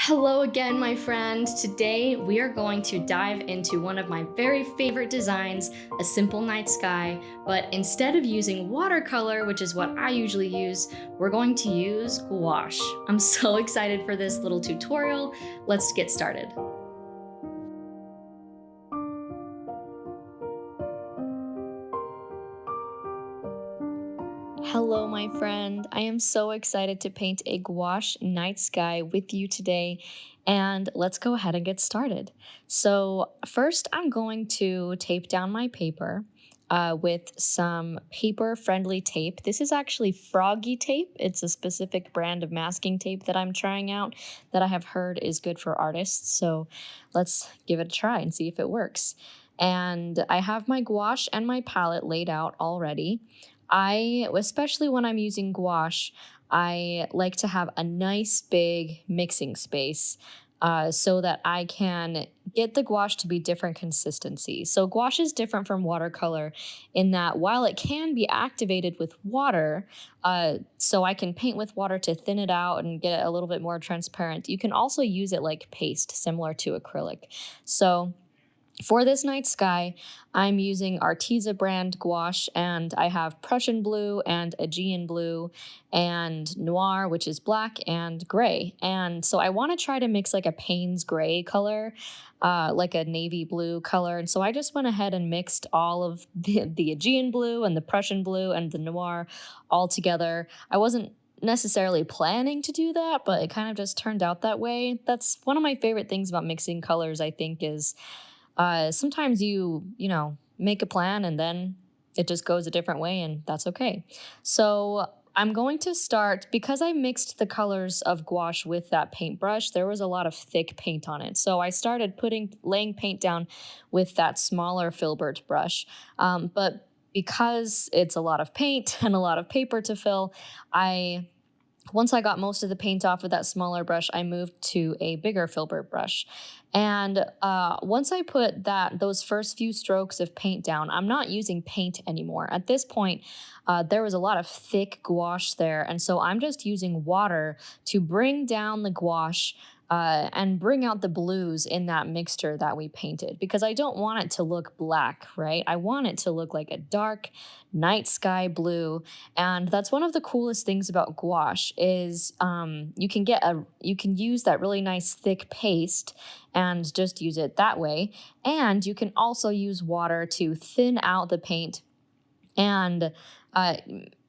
Hello again, my friend. Today we are going to dive into one of my very favorite designs, a simple night sky. But instead of using watercolor, which is what I usually use, we're going to use gouache. I'm so excited for this little tutorial. Let's get started. Hello, my friend. I am so excited to paint a gouache night sky with you today. And let's go ahead and get started. So, first, I'm going to tape down my paper with some paper friendly tape. This is actually Froggy tape. It's a specific brand of masking tape that I'm trying out that I have heard is good for artists. So, let's give it a try and see if it works. And I have my gouache and my palette laid out already. Especially when I'm using gouache, I like to have a nice big mixing space so that I can get the gouache to be different consistency. So, gouache is different from watercolor in that while it can be activated with water, so I can paint with water to thin it out and get it a little bit more transparent, you can also use it like paste, similar to acrylic. So, for this night sky, I'm using Arteza brand gouache, and I have Prussian blue and Aegean blue and noir, which is black, and gray. And so I want to try to mix like a Payne's gray color, like a navy blue color. And so I just went ahead and mixed all of the Aegean blue and the Prussian blue and the noir all together. I wasn't necessarily planning to do that, but it kind of just turned out that way. That's one of my favorite things about mixing colors, I think, is sometimes make a plan and then it just goes a different way, and that's okay. So I'm going to start because I mixed the colors of gouache with that paintbrush. There was a lot of thick paint on it. So I started laying paint down with that smaller filbert brush. But because it's a lot of paint and a lot of paper to fill, I once I got most of the paint off with that smaller brush, I moved to a bigger filbert brush. And once I put those first few strokes of paint down, I'm not using paint anymore. At this point, there was a lot of thick gouache there, and so I'm just using water to bring down the gouache. And bring out the blues in that mixture that we painted because I don't want it to look black, right? I want it to look like a dark night sky blue, and that's one of the coolest things about gouache is you can use that really nice thick paste and just use it that way. And you can also use water to thin out the paint and uh,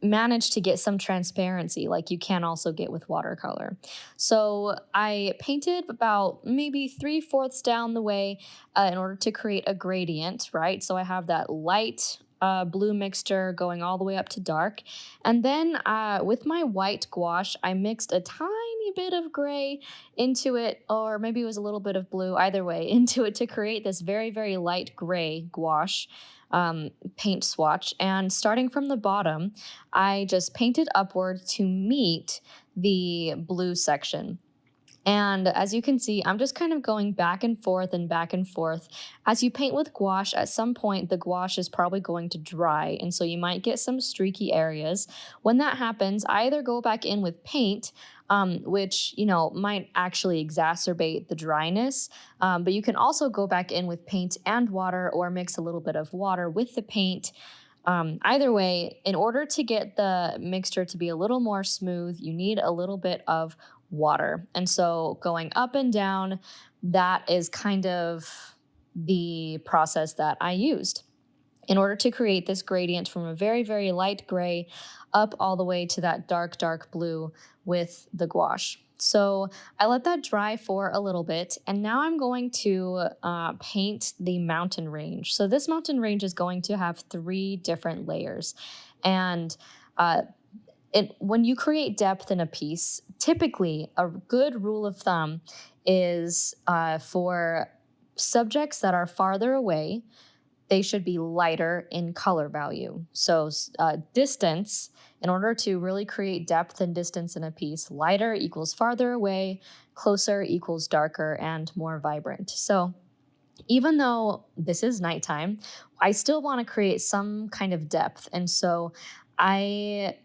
manage to get some transparency like you can also get with watercolor. So I painted about maybe three-fourths down the way in order to create a gradient, right? So I have that light blue mixture going all the way up to dark. And then with my white gouache, I mixed a tiny bit of gray into it, or maybe it was a little bit of blue, either way, into it to create this very, very light gray gouache paint swatch. And starting from the bottom, I just painted upward to meet the blue section. And as you can see, I'm just kind of going back and forth and back and forth. As you paint with gouache, at some point the gouache is probably going to dry, and so you might get some streaky areas. When that happens, I either go back in with paint, which might actually exacerbate the dryness, but you can also go back in with paint and water, or mix a little bit of water with the paint. Either way, in order to get the mixture to be a little more smooth, you need a little bit of water. And so going up and down, that is kind of the process that I used in order to create this gradient from a very, very light gray up all the way to that dark, dark blue with the gouache. So I let that dry for a little bit, and now I'm going to paint the mountain range. So this mountain range is going to have three different layers. And uh, when you create depth in a piece, typically a good rule of thumb is for subjects that are farther away, they should be lighter in color value. So, distance, in order to really create depth and distance in a piece, lighter equals farther away, closer equals darker and more vibrant. So, even though this is nighttime, I still want to create some kind of depth. And so, I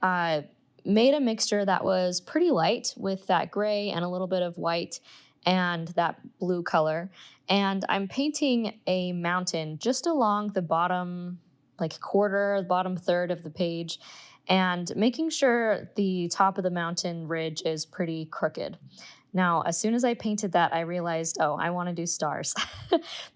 made a mixture that was pretty light with that gray and a little bit of white. and that blue color. And I'm painting a mountain just along the bottom, like quarter, bottom third of the page, and making sure the top of the mountain ridge is pretty crooked. Now, as soon as I painted that, I realized, oh, I want to do stars.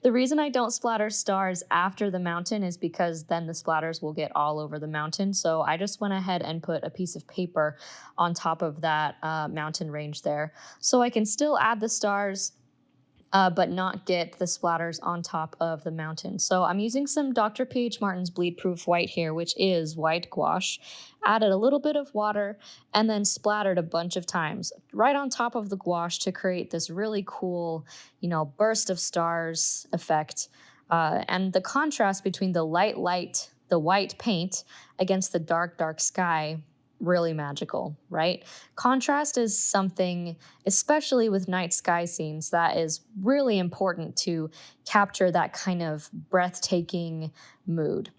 The reason I don't splatter stars after the mountain is because then the splatters will get all over the mountain. So I just went ahead and put a piece of paper on top of that mountain range there. So I can still add the stars, but not get the splatters on top of the mountain. So I'm using some Dr. P.H. Martin's Bleed Proof White here, which is white gouache. Added a little bit of water and then splattered a bunch of times right on top of the gouache to create this really cool, burst of stars effect. And the contrast between the the white paint against the dark, dark sky, really magical, right? Contrast is something, especially with night sky scenes, that is really important to capture that kind of breathtaking mood.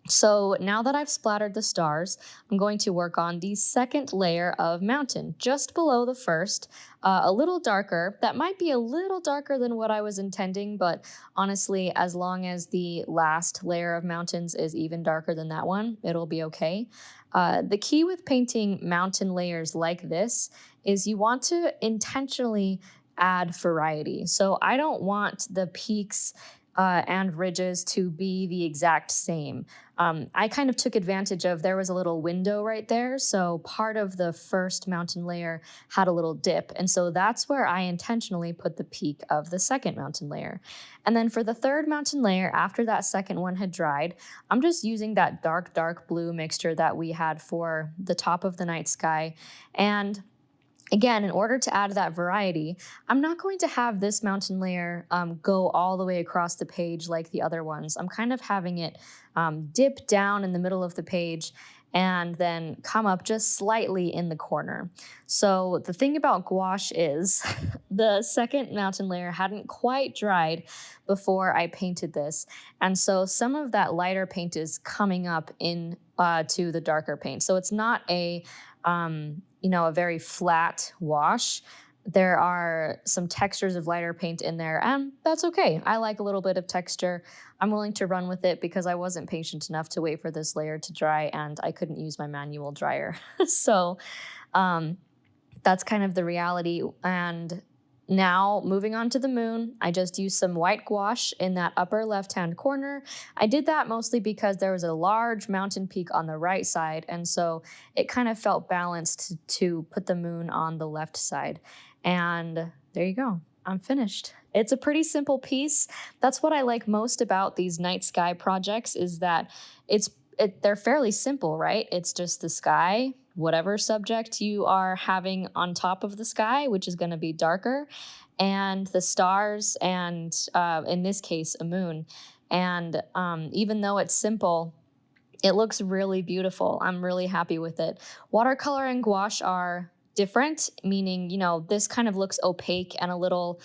So now that I've splattered the stars, I'm going to work on the second layer of mountain, just below the first, a little darker. That might be a little darker than what I was intending, but honestly, as long as the last layer of mountains is even darker than that one, it'll be okay. The key with painting mountain layers like this is you want to intentionally add variety. So I don't want the peaks and ridges to be the exact same. I kind of took advantage of there was a little window right there. So part of the first mountain layer had a little dip. And so that's where I intentionally put the peak of the second mountain layer. And then for the third mountain layer, after that second one had dried, I'm just using that dark, dark blue mixture that we had for the top of the night sky. And again, in order to add that variety, I'm not going to have this mountain layer go all the way across the page like the other ones. I'm kind of having it dip down in the middle of the page and then come up just slightly in the corner. So the thing about gouache is the second mountain layer hadn't quite dried before I painted this. And so some of that lighter paint is coming up in to the darker paint. So it's not a very flat wash. There are some textures of lighter paint in there, and that's okay. I like a little bit of texture. I'm willing to run with it because I wasn't patient enough to wait for this layer to dry, and I couldn't use my manual dryer. So um, that's kind of the reality. And now, moving on to the moon, I just used some white gouache in that upper left-hand corner. I did that mostly because there was a large mountain peak on the right side, and so it kind of felt balanced to put the moon on the left side. And there you go. I'm finished. It's a pretty simple piece. That's what I like most about these night sky projects is that they're fairly simple, right? It's just the sky, whatever subject you are having on top of the sky, which is going to be darker, and the stars, and in this case, a moon. And even though it's simple, it looks really beautiful. I'm really happy with it. Watercolor and gouache are different, meaning, this kind of looks opaque and a little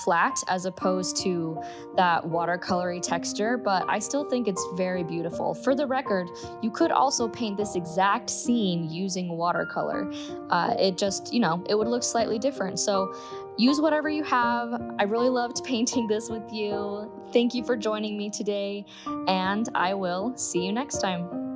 flat as opposed to that watercolory texture, but I still think it's very beautiful. For the record, you could also paint this exact scene using watercolor. It just, it would look slightly different. So use whatever you have. I really loved painting this with you. Thank you for joining me today, and I will see you next time.